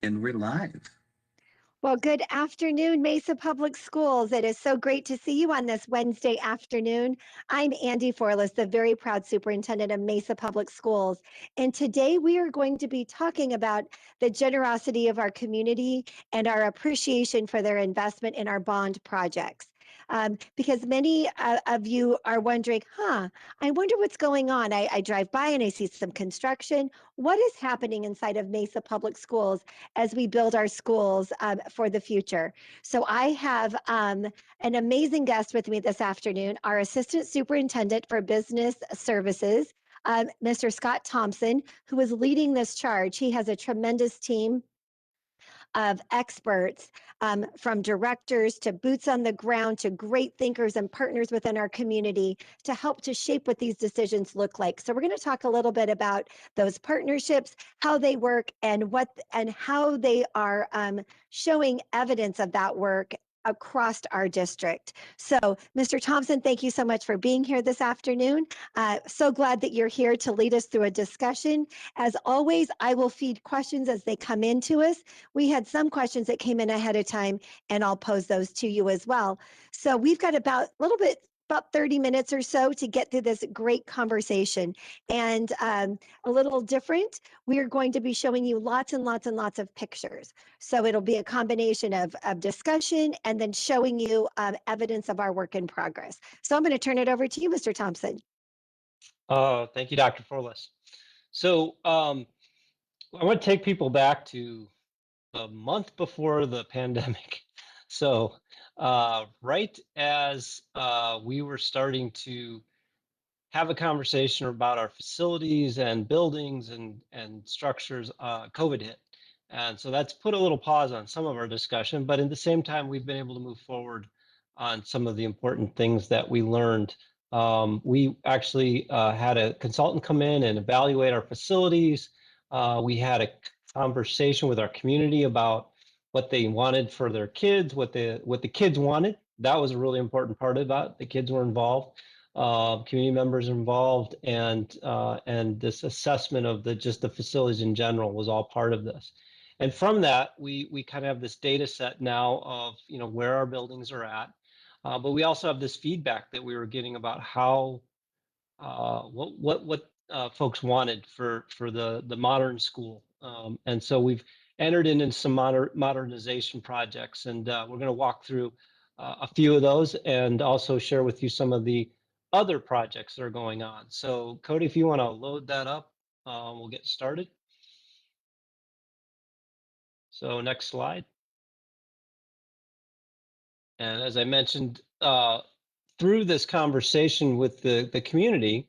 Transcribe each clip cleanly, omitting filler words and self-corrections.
And we're live. Well, good afternoon, Mesa Public Schools. It is so great to see you on this Wednesday afternoon. I'm Andy Forlis, the very proud superintendent of Mesa Public Schools. And today we are going to be talking about the generosity of our community and our appreciation for their investment in our bond projects. Because many of you are wondering, I wonder what's going on. I drive by and I see some construction. What is happening inside of Mesa Public Schools as we build our schools for the future? So I have an amazing guest with me this afternoon, our Assistant Superintendent for Business Services, Mr. Scott Thompson, who is leading this charge. He has a tremendous team of experts, from directors to boots on the ground to great thinkers and partners within our community to help to shape what these decisions look like. So we're going to talk a little bit about those partnerships, how they work, and how they are showing evidence of that work across our district. So, Mr. Thompson, thank you so much for being here this afternoon. So glad that you're here to lead us through a discussion. As always, I will feed questions as they come into us. We had some questions that came in ahead of time, and I'll pose those to you as well. So we've got about 30 minutes or so to get through this great conversation. And a little different, we are going to be showing you lots and lots and lots of pictures. So it'll be a combination of discussion and then showing you evidence of our work in progress. So I'm going to turn it over to you, Mr. Thompson. Thank you, Dr. Forlis. So I want to take people back to a month before the pandemic. So right as we were starting to have a conversation about our facilities and buildings and structures, COVID hit. And so that's put a little pause on some of our discussion, but at the same time, we've been able to move forward on some of the important things that we learned. We actually had a consultant come in and evaluate our facilities. We had a conversation with our community about what they wanted for their kids, what the kids wanted. That was a really important part of that. The kids were involved, community members involved, and this assessment of just the facilities in general was all part of this. And from that, we kind of have this data set now of where our buildings are at, but we also have this feedback that we were getting about how what folks wanted for the modern school. And so we've entered into some modernization projects, and we're going to walk through a few of those and also share with you some of the other projects that are going on. So Cody, if you want to load that up, we'll get started. So next slide. And as I mentioned, through this conversation with the community,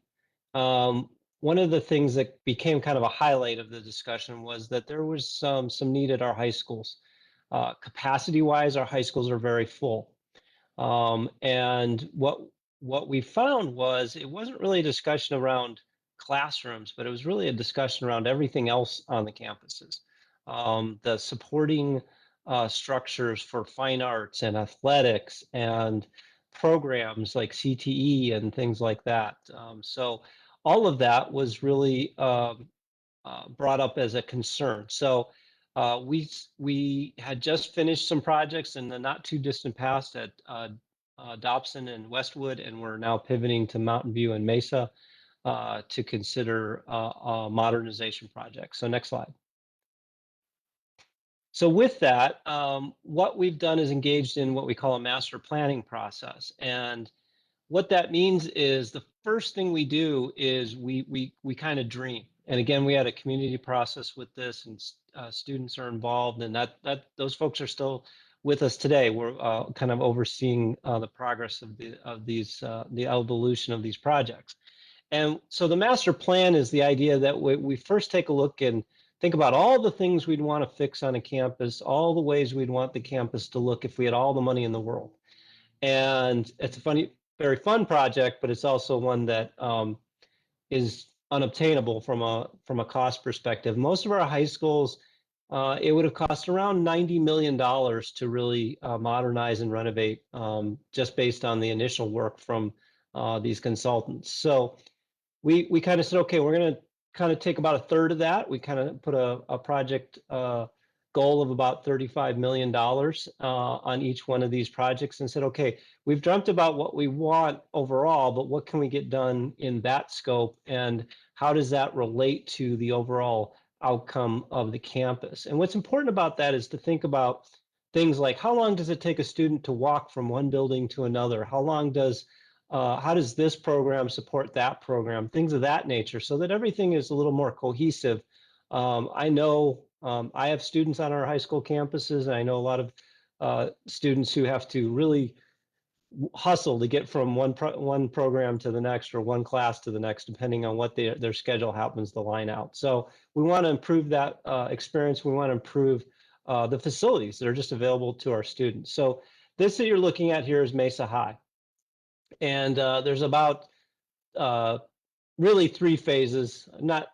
one of the things that became kind of a highlight of the discussion was that there was some need at our high schools. Capacity-wise, our high schools are very full. And what we found was it wasn't really a discussion around classrooms, but it was really a discussion around everything else on the campuses. The supporting structures for fine arts and athletics and programs like CTE and things like that. So all of that was really brought up as a concern. So we had just finished some projects in the not too distant past at Dobson and Westwood, and we're now pivoting to Mountain View and Mesa to consider a modernization project. So next slide. So with that, what we've done is engaged in what we call a master planning process. And what that means is the first thing we do is we kind of dream. And again, we had a community process with this, and students are involved, and that those folks are still with us today. We're kind of overseeing the progress of the evolution of these projects. And so the master plan is the idea that we first take a look and think about all the things we'd want to fix on a campus, all the ways we'd want the campus to look if we had all the money in the world. And it's a very fun project, but it's also one that is unobtainable from a cost perspective. Most of our high schools, it would have cost around $90 million to really modernize and renovate, just based on the initial work from these consultants. So we kind of said, okay, we're going to kind of take about a third of that. We kind of put a project goal of about $35 million on each one of these projects and said, okay, we've dreamt about what we want overall, but what can we get done in that scope? And how does that relate to the overall outcome of the campus? And what's important about that is to think about things like how long does it take a student to walk from one building to another? How does this program support that program? Things of that nature, so that everything is a little more cohesive. I know I have students on our high school campuses, and I know a lot of students who have to really hustle to get from one program to the next or one class to the next, depending on what their schedule happens to line out. So we want to improve that experience. We want to improve the facilities that are just available to our students. So this that you're looking at here is Mesa High. And there's about really 3 phases.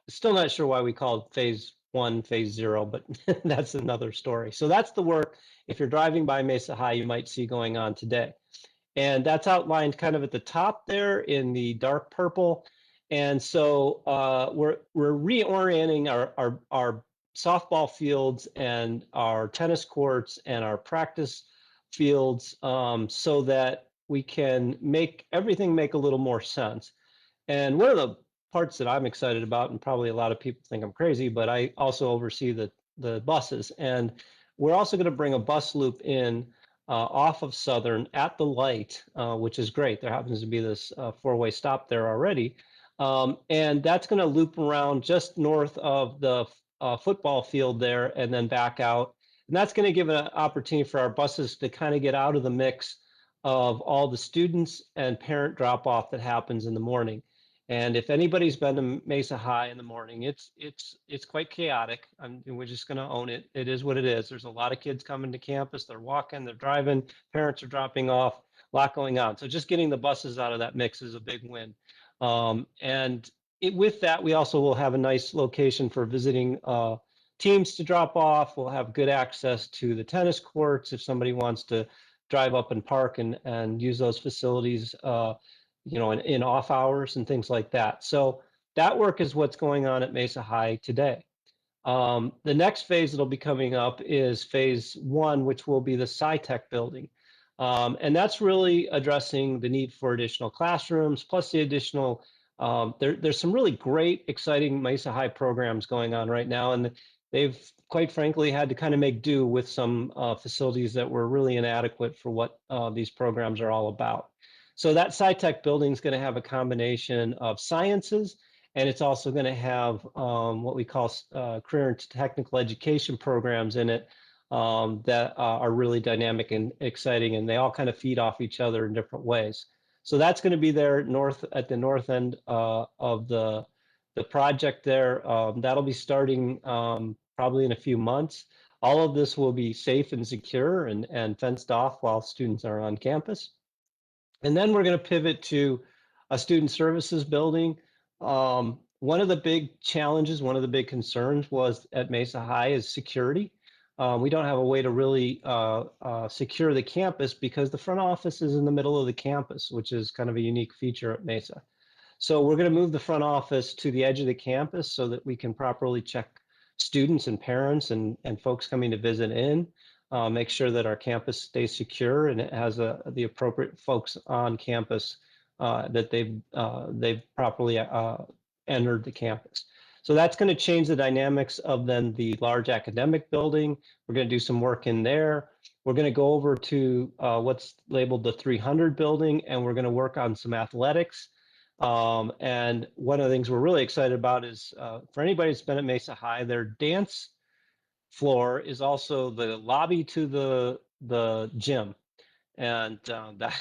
Still not sure why we call it phase 1, phase 0, but that's another story. So that's the work, if you're driving by Mesa High, you might see going on today. And that's outlined kind of at the top there in the dark purple. And so we're reorienting our softball fields and our tennis courts and our practice fields so that we can make everything make a little more sense. And one of the parts that I'm excited about, and probably a lot of people think I'm crazy, but I also oversee the buses. And we're also going to bring a bus loop in off of Southern at the light, which is great. There happens to be this 4-way stop there already. And that's going to loop around just north of the football field there and then back out. And that's going to give an opportunity for our buses to kind of get out of the mix of all the students and parent drop off that happens in the morning. And if anybody's been to Mesa High in the morning, it's quite chaotic. We're just going to own it. It is what it is. There's a lot of kids coming to campus. They're walking, they're driving, parents are dropping off, a lot going on. So just getting the buses out of that mix is a big win. With that, we also will have a nice location for visiting teams to drop off. We'll have good access to the tennis courts if somebody wants to drive up and park and use those facilities in off hours and things like that. So that work is what's going on at Mesa High today. The next phase that'll be coming up is phase 1, which will be the SciTech building. And that's really addressing the need for additional classrooms, plus the additional, there's some really great, exciting Mesa High programs going on right now. And they've, quite frankly, had to kind of make do with some facilities that were really inadequate for what these programs are all about. So that SciTech building is going to have a combination of sciences, and it's also going to have what we call career and technical education programs in it that are really dynamic and exciting, and they all kind of feed off each other in different ways. So that's going to be there at the north end of the project there. That'll be starting probably in a few months. All of this will be safe and secure and fenced off while students are on campus. And then we're going to pivot to a student services building. One of the big challenges, one of the big concerns was at Mesa High is security. We don't have a way to really secure the campus because the front office is in the middle of the campus, which is kind of a unique feature at Mesa. So we're going to move the front office to the edge of the campus so that we can properly check students and parents and folks coming to visit in. Make sure that our campus stays secure and it has the appropriate folks on campus that they've properly entered the campus. So that's going to change the dynamics of then the large academic building. We're going to do some work in there. We're going to go over to what's labeled the 300 building, and we're going to work on some athletics. And one of the things we're really excited about is for anybody that's been at Mesa High, their dance floor is also the lobby to the gym, and that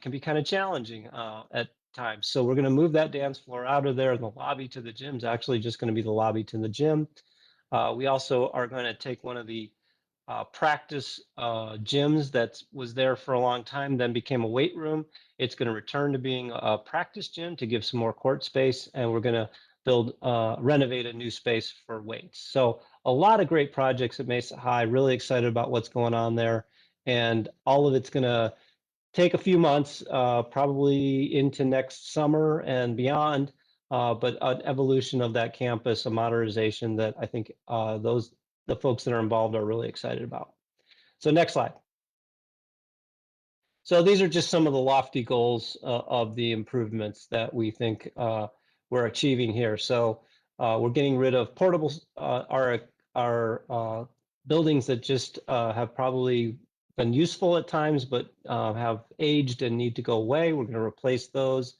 can be kind of challenging at times. So we're going to move that dance floor out of there, and the lobby to the gym is actually just going to be the lobby to the gym. We also are going to take one of the practice gyms that was there for a long time, then became a weight room. It's going to return to being a practice gym to give some more court space, and we're going to renovate a new space for weights. So a lot of great projects at Mesa High. Really excited about what's going on there, and all of it's going to take a few months, probably into next summer and beyond. But an evolution of that campus, a modernization that I think those the folks that are involved are really excited about. So next slide. So these are just some of the lofty goals of the improvements that we think we're achieving here. So we're getting rid of portables, our buildings that just have probably been useful at times, but have aged and need to go away. We're going to replace those.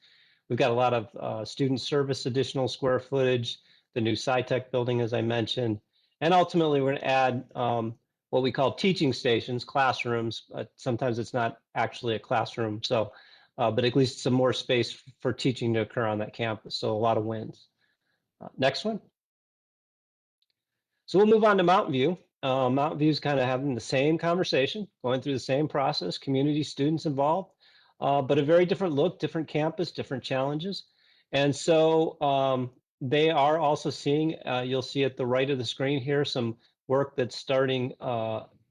We've got a lot of student service additional square footage, the new SciTech building, as I mentioned, and ultimately we're going to add what we call teaching stations, classrooms. Sometimes it's not actually a classroom, so but at least some more space for teaching to occur on that campus. So a lot of wins. Next one. So we'll move on to Mountain View. Mountain View is kind of having the same conversation, going through the same process, community, students involved, but a very different look, different campus, different challenges. And so they are also seeing, you'll see at the right of the screen here, some work that's starting,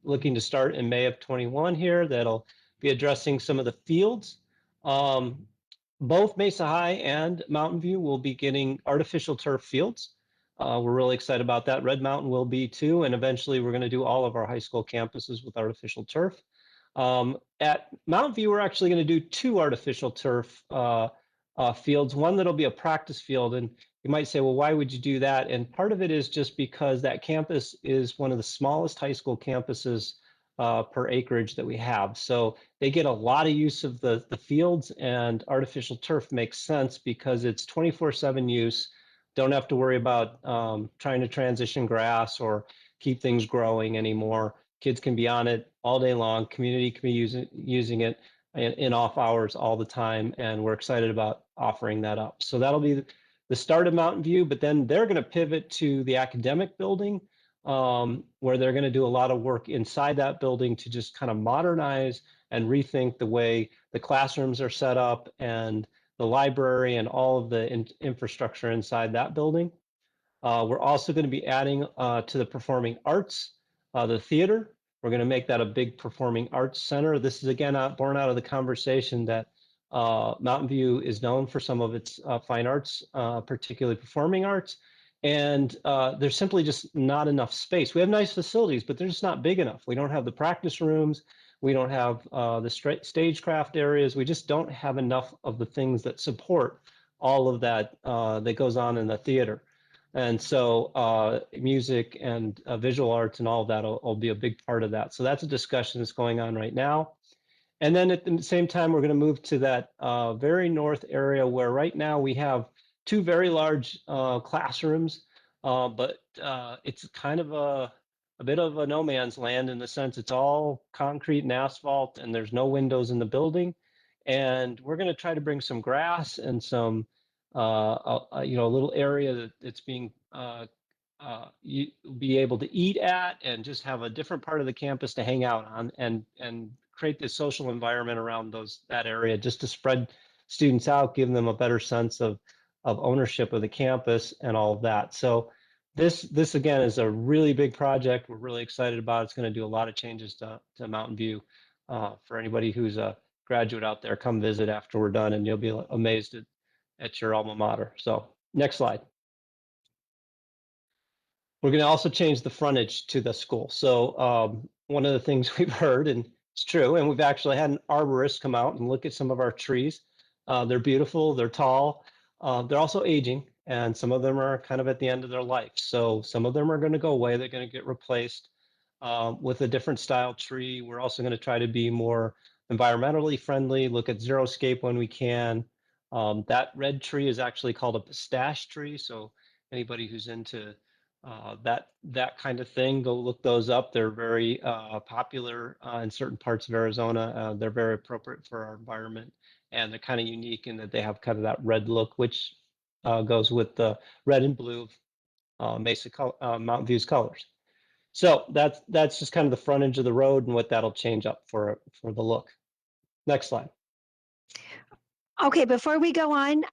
looking to start in May of 21 here, that'll be addressing some of the fields. Both Mesa High and Mountain View will be getting artificial turf fields. We're really excited about that. Red Mountain will be too, and eventually we're going to do all of our high school campuses with artificial turf. At Mountain View, we're actually going to do 2 artificial turf fields, one that'll be a practice field. And you might say, well, why would you do that? And part of it is just because that campus is one of the smallest high school campuses per acreage that we have. So they get a lot of use of the fields, and artificial turf makes sense because it's 24/7 use. Don't have to worry about trying to transition grass or keep things growing anymore. Kids can be on it all day long. Community can be using it in off hours all the time, and we're excited about offering that up. So that'll be the start of Mountain View, but then they're going to pivot to the academic building, where they're going to do a lot of work inside that building to just kind of modernize and rethink the way the classrooms are set up and the library and all of the infrastructure inside that building. We're also going to be adding to the performing arts, the theater. We're going to make that a big performing arts center. This is again born out of the conversation that Mountain View is known for some of its fine arts, particularly performing arts. And there's simply just not enough space. We have nice facilities, but they're just not big enough. We don't have the practice rooms. We don't have the stagecraft areas. We just don't have enough of the things that support all of that that goes on in the theater. And so music and visual arts and all of that will be a big part of that. So that's a discussion that's going on right now. And then at the same time, we're going to move to that very north area where right now we have 2 very large classrooms, but it's kind of a bit of a no man's land in the sense it's all concrete and asphalt, and there's no windows in the building. And we're going to try to bring some grass and some, a little area that it's being you be able to eat at, and just have a different part of the campus to hang out on, and create this social environment around that area, just to spread students out, give them a better sense of ownership of the campus and all of that. So this again is a really big project. We're really excited about it. It's going to do a lot of changes to Mountain View. For anybody who's a graduate out there, come visit after we're done, and you'll be amazed at your alma mater. So next slide. We're going to also change the frontage to the school. So one of the things we've heard, and it's true, and we've actually had an arborist come out and look at some of our trees. They're beautiful, they're tall, they're also aging, and some of them are kind of at the end of their life. So some of them are going to go away. They're going to get replaced with a different style tree. We're also going to try to be more environmentally friendly, look at xeriscape when we can. That red tree is actually called a pistache tree. So anybody who's into that kind of thing, go look those up. They're very popular in certain parts of Arizona. They're very appropriate for our environment, and they're kind of unique in that they have kind of that red look, which goes with the red and blue of Mountain View's colors. So that's just kind of the front edge of the road and what that'll change up for the look. Next slide. Okay, before we go on,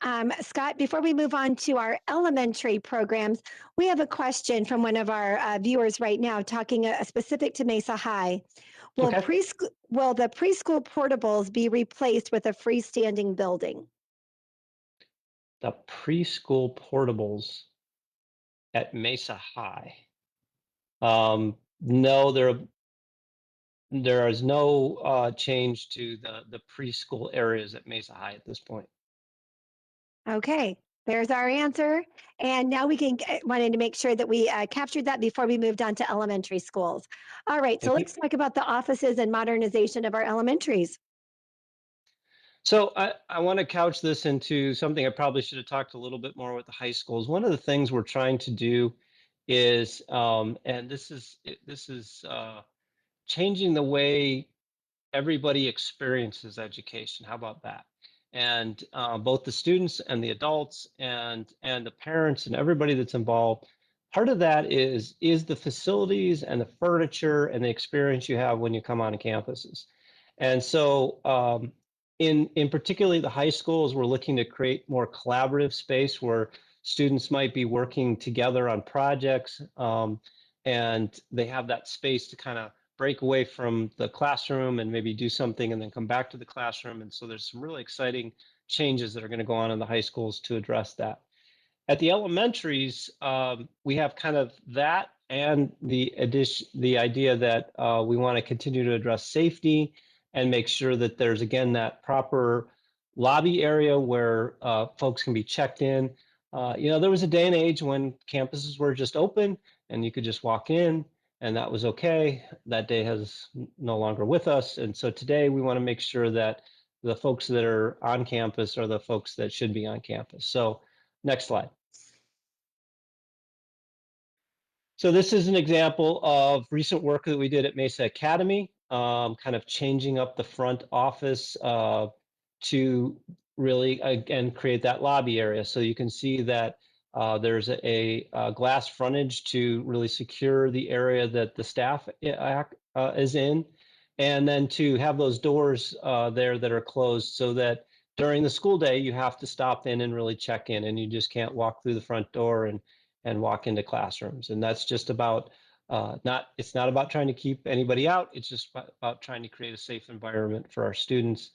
Scott, before we move on to our elementary programs, we have a question from one of our viewers right now talking specific to Mesa High. Will Okay. will the preschool portables be replaced with a freestanding building? The preschool portables at Mesa High. No, there is no change to the preschool areas at Mesa High at this point. Okay, there's our answer. And now we can wanted to make sure that we captured that before we moved on to elementary schools. All right, so Thank you. let's talk about the offices and modernization of our elementaries. So I want to couch this into something I probably should have talked a little bit more with the high schools. One of the things we're trying to do is, and this is changing the way everybody experiences education. How about that? And both the students and the adults and the parents and everybody that's involved. Part of that is the facilities and the furniture and the experience you have when you come on campuses. And so, in particularly the high schools, we're looking to create more collaborative space where students might be working together on projects, and they have that space to kind of break away from the classroom and maybe do something and then come back to the classroom. And so there's some really exciting changes that are going to go on in the high schools to address that. At the elementaries, we have kind of that and the idea that we want to continue to address safety and make sure that there's again that proper lobby area where folks can be checked in. There was a day and age when campuses were just open and you could just walk in, and that was okay. That day has no longer with us, and so today we want to make sure that the folks that are on campus are the folks that should be on campus. So, next slide. So this is an example of recent work that we did at Mesa Academy, kind of changing up the front office to really, again, create that lobby area. So you can see that there's a glass frontage to really secure the area that the staff is in, and then to have those doors there that are closed so that during the school day, you have to stop in and really check in, and you just can't walk through the front door and walk into classrooms. And that's just about it's not about trying to keep anybody out. It's just about trying to create a safe environment for our students.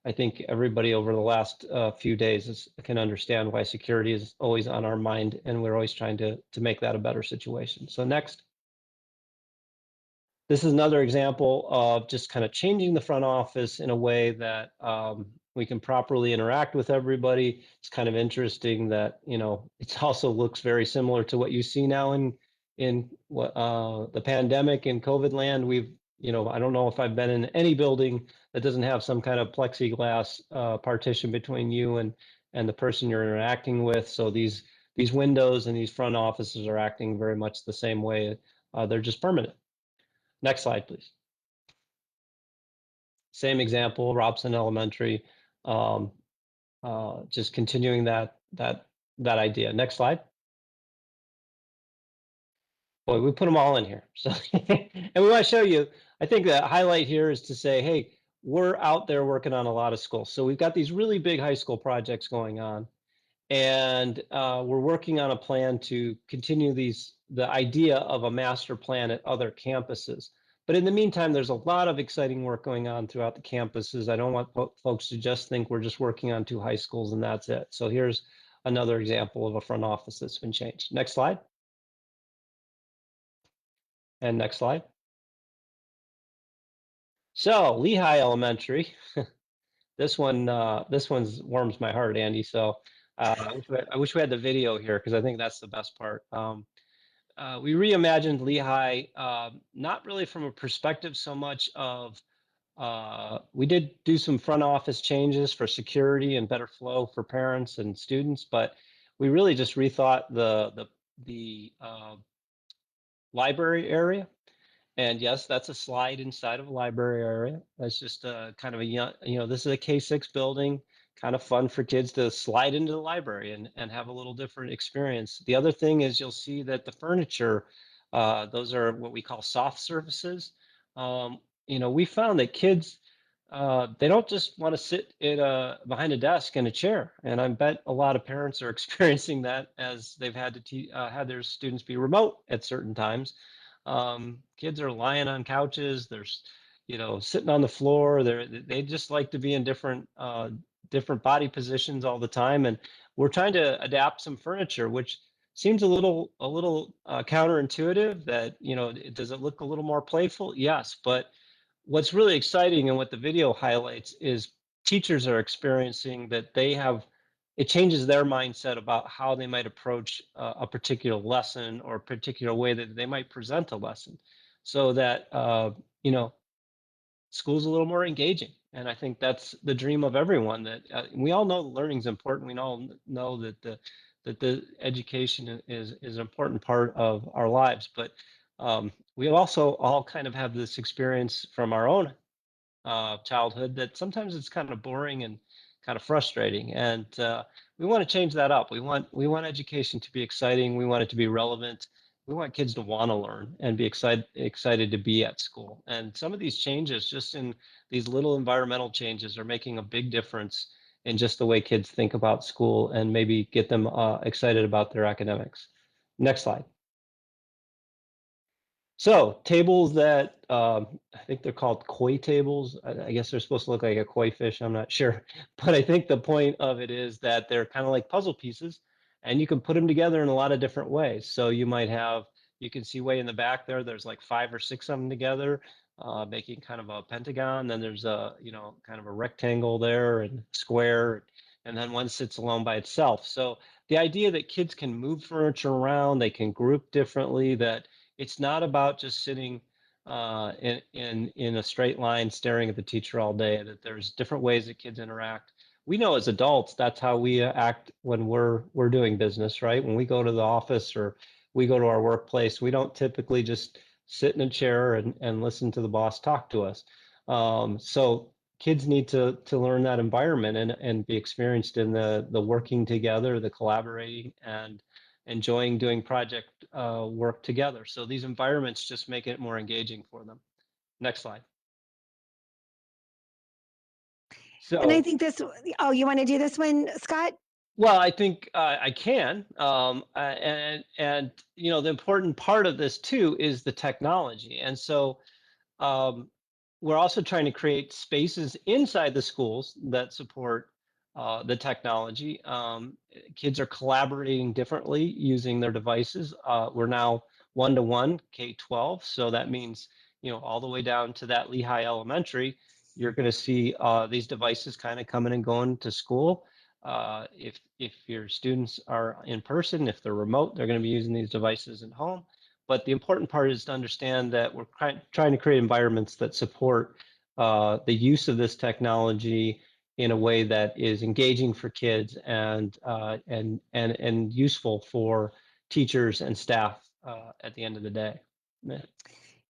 I think everybody over the last few days can understand why security is always on our mind, and we're always trying to make that a better situation. So next. This is another example of just kind of changing the front office in a way that we can properly interact with everybody. It's kind of interesting that it also looks very similar to what you see now in the pandemic in COVID land. I don't know if I've been in any building that doesn't have some kind of plexiglass partition between you and the person you're interacting with. So these windows and these front offices are acting very much the same way. They're just permanent. Next slide, please. Same example, Robson Elementary, just continuing that idea. Next slide. Boy, we put them all in here. So, and we want to show you, I think the highlight here is to say, hey, we're out there working on a lot of schools. So we've got these really big high school projects going on. And we're working on a plan to continue the idea of a master plan at other campuses. But in the meantime, there's a lot of exciting work going on throughout the campuses. I don't want folks to just think we're just working on 2 high schools and that's it. So here's another example of a front office that's been changed. Next slide. And next slide. So Lehigh Elementary, this one's warms my heart, Andy. So I wish we had the video here because I think that's the best part. We reimagined Lehigh, not really from a perspective so much of, we did do some front office changes for security and better flow for parents and students, but we really just rethought the library area. And yes, that's a slide inside of a library area. That's just kind of a young, this is a K-6 building, kind of fun for kids to slide into the library and have a little different experience. The other thing is you'll see that the furniture, those are what we call soft surfaces. We found that kids, they don't just want to sit behind a desk in a chair. And I bet a lot of parents are experiencing that as they've had to have their students be remote at certain times. Kids are lying on couches. There's, sitting on the floor. They just like to be in different body positions all the time. And we're trying to adapt some furniture, which seems a little counterintuitive. That does it look a little more playful? Yes, but what's really exciting and what the video highlights is teachers are experiencing that it changes their mindset about how they might approach a particular lesson or a particular way that they might present a lesson, so that you know school's a little more engaging. And I think that's the dream of everyone. That we all know learning's important. We all know that the education is an important part of our lives. But we also all kind of have this experience from our own childhood that sometimes it's kind of boring and kind of frustrating. And we want to change that up. We want education to be exciting. We want it to be relevant. We want kids to want to learn and be excited to be at school. And some of these changes, just in these little environmental changes, are making a big difference in just the way kids think about school and maybe get them excited about their academics. Next slide. So tables that I think they're called koi tables. I guess they're supposed to look like a koi fish. I'm not sure, but I think the point of it is that they're kind of like puzzle pieces, and you can put them together in a lot of different ways. So you can see way in the back there. There's like 5 or 6 of them together, making kind of a pentagon. Then there's a kind of a rectangle there and square, and then one sits alone by itself. So the idea that kids can move furniture around, they can group differently, that it's not about just sitting in a straight line staring at the teacher all day. That there's different ways that kids interact. We know as adults that's how we act when we're doing business, right? When we go to the office or we go to our workplace, we don't typically just sit in a chair and listen to the boss talk to us. So kids need to learn that environment and be experienced in the working together, the collaborating, and enjoying doing project work together. So these environments just make it more engaging for them. Next slide. And I So, think oh, you want to do this one, Scott? well, I think I can, and the important part of this too is the technology, and so um, we're also trying to create spaces inside the schools that support the technology. Kids are collaborating differently using their devices. We're now one-to-one K-12, so that means all the way down to that Lehigh Elementary. You're going to see these devices kind of coming and going to school. If your students are in person, if they're remote, they're going to be using these devices at home. But the important part is to understand that we're trying to create environments that support the use of this technology in a way that is engaging for kids and useful for teachers and staff at the end of the day.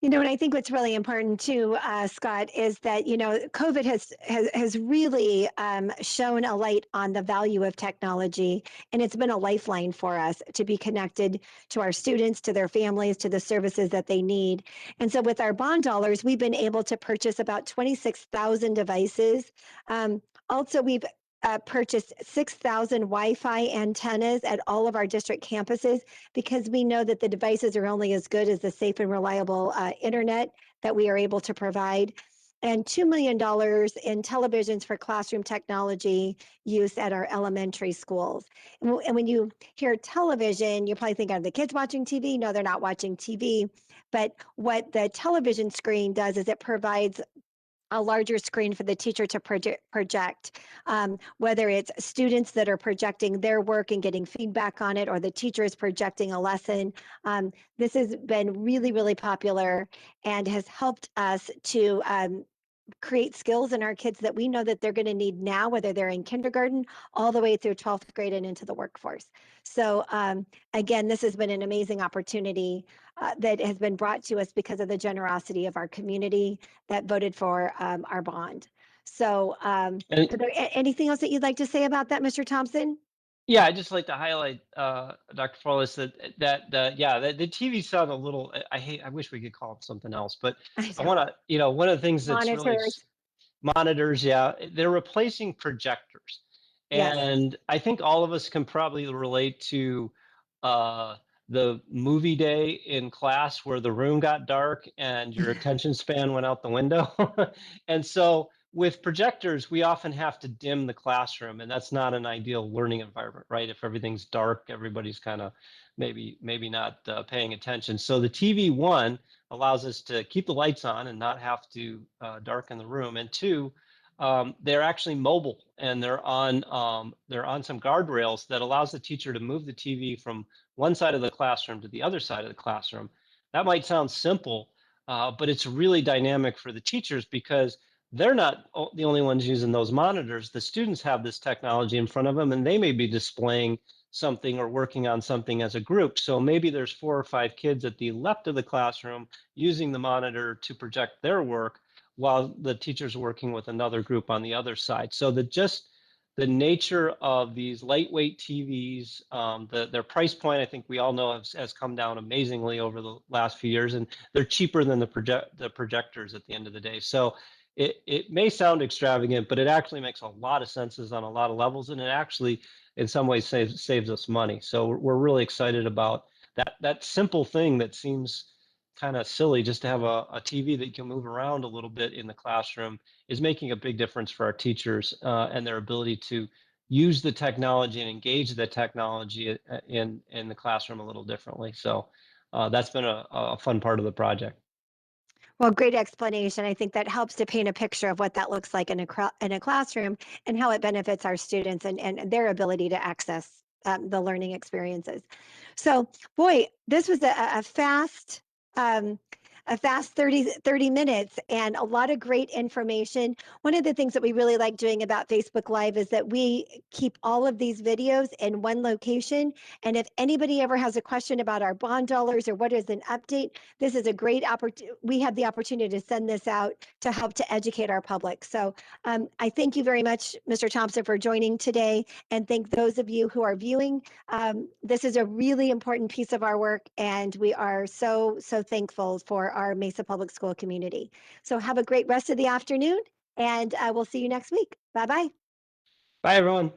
And I think what's really important too, Scott, is that COVID has really shown a light on the value of technology, and it's been a lifeline for us to be connected to our students, to their families, to the services that they need. And so, with our bond dollars, we've been able to purchase about 26,000 devices. Also, we've purchased 6,000 Wi-Fi antennas at all of our district campuses, because we know that the devices are only as good as the safe and reliable internet that we are able to provide. And $2 million in televisions for classroom technology use at our elementary schools. And when you hear television, you're probably thinking, are the kids watching TV? No, they're not watching TV. But what the television screen does is it provides a larger screen for the teacher to project, whether it's students that are projecting their work and getting feedback on it, or the teacher is projecting a lesson. This has been really, really popular and has helped us to create skills in our kids that we know that they're going to need now, whether they're in kindergarten all the way through 12th grade and into the workforce. So again, this has been an amazing opportunity that has been brought to us because of the generosity of our community that voted for our bond. So And is there anything else that you'd like to say about that, Mr. Thompson? yeah, I just like to highlight, Dr. Forlis, the TV sound a little. I wish we could call it something else, but I I know. want to, one of the things that's really Monitors. monitors, yeah, they're replacing projectors. Yes. And I think all of us can probably relate to uh, the movie day in class where the room got dark and your attention span went out the window. And so with projectors, we often have to dim the classroom, and that's not an ideal learning environment, right? If everything's dark, everybody's kind of maybe not paying attention. So the TV, one, allows us to keep the lights on and not have to darken the room, and two, they're actually mobile, and they're on some guardrails that allows the teacher to move the TV from one side of the classroom to the other side of the classroom. That might sound simple, but it's really dynamic for the teachers because they're not the only ones using those monitors. The students have this technology in front of them, and they may be displaying something or working on something as a group. So maybe there's 4 or 5 kids at the left of the classroom using the monitor to project their work while the teacher's working with another group on the other side. So the nature of these lightweight TVs, their price point, I think we all know has come down amazingly over the last few years, and they're cheaper than the projectors at the end of the day. So it may sound extravagant, but it actually makes a lot of senses on a lot of levels, and it actually, in some ways, saves us money. So we're really excited about that simple thing that seems kind of silly, just to have a TV that you can move around a little bit in the classroom, is making a big difference for our teachers and their ability to use the technology and engage the technology in the classroom a little differently. So that's been a fun part of the project. Well, great explanation. I think that helps to paint a picture of what that looks like in a classroom and how it benefits our students and their ability to access the learning experiences. So, boy, this was um, a fast 30 minutes and a lot of great information. One of the things that we really like doing about Facebook Live is that we keep all of these videos in one location. And if anybody ever has a question about our bond dollars or what is an update, this is a great opportunity. We have the opportunity to send this out to help to educate our public. So I thank you very much, Mr. Thompson, for joining today, and thank those of you who are viewing. This is a really important piece of our work, and we are so thankful for our Mesa Public School community. So have a great rest of the afternoon, and we'll see you next week. Bye-bye. Bye, everyone.